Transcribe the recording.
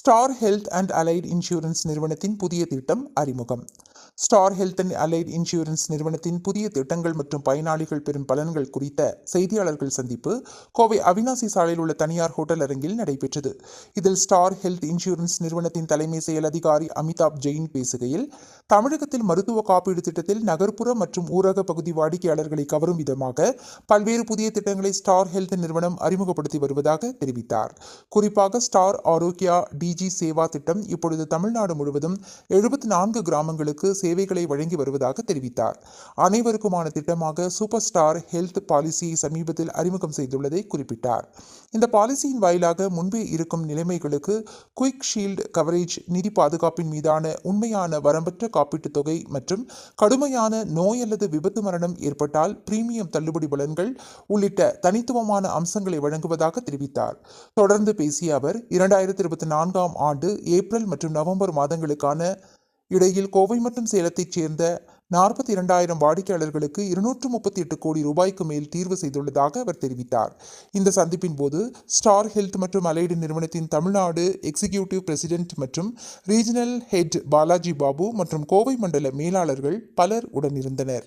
Star health and allied insurance நிறுவனத்தின் புதிய திட்டம் அறிமுகம். Star health and allied insurance நிறுவனத்தின் புதிய திட்டங்கள் மற்றும் பயனாளிகள் பெறும் பலன்கள் குறித்த செய்தியாளர்கள் சந்திப்பு கோவை அவினாசி சாலையில் உள்ள தனியார் ஹோட்டல் அரங்கில் நடைபெற்றது. இதில் ஸ்டார் ஹெல்த் இன்சூரன்ஸ் நிறுவனத்தின் தலைமை செயல் அதிகாரி அமிதாப் ஜெயின் பேசுகையில், தமிழகத்தில் மருத்துவ காப்பீடு திட்டத்தில் நகர்ப்புற மற்றும் ஊரக பகுதி வாடிக்கையாளர்களை கவரும் விதமாக பல்வேறு புதிய திட்டங்களை ஸ்டார் ஹெல்த் நிறுவனம் அறிமுகப்படுத்தி வருவதாக தெரிவித்தார். குறிப்பாக ஸ்டார் ஆரோக்கியா டிஜி சேவா திட்டம் இப்பொழுது தமிழ்நாடு முழுவதும் 74 கிராமங்களுக்கு சேவைகளை வழங்கி வருவதாக தெரிவித்தார். அனைவருக்குமான திட்டமாக சூப்பர் ஸ்டார் ஹெல்த் பாலிசியை சமீபத்தில் அறிமுகம் செய்துள்ளதை குறிப்பிட்டார். இந்த பாலிசியின் வாயிலாக முன்பே இருக்கும் நிலைமைகளுக்கு குயிக் ஷீல்டு கவரேஜ், நிதி பாதுகாப்பின் மீதான உண்மையான வரம்பற்ற காப்பீட்டுத் தொகை மற்றும் கடுமையான நோய் அல்லது விபத்து மரணம் ஏற்பட்டால் பிரீமியம் தள்ளுபடி பலன்கள் உள்ளிட்ட தனித்துவமான அம்சங்களை வழங்குவதாக தெரிவித்தார். தொடர்ந்து பேசிய அவர், 2024ஆம் ஆண்டு ஏப்ரல் மற்றும் நவம்பர் மாதங்களுக்கான இடையில் கோவை மற்றும் சேலத்தைச் சேர்ந்த 42,000 வாடிக்கையாளர்களுக்கு 238 கோடி ரூபாய்க்கு மேல் தீர்வு செய்துள்ளதாக அவர் தெரிவித்தார். இந்த சந்திப்பின் போது ஸ்டார் ஹெல்த் மற்றும் அலைடு நிறுவனத்தின் தமிழ்நாடு எக்ஸிகியூட்டிவ் பிரசிடென்ட் மற்றும் ரீஜனல் ஹெட் பாலாஜி பாபு மற்றும் கோவை மண்டல மேலாளர்கள் பலர் உடனிருந்தனர்.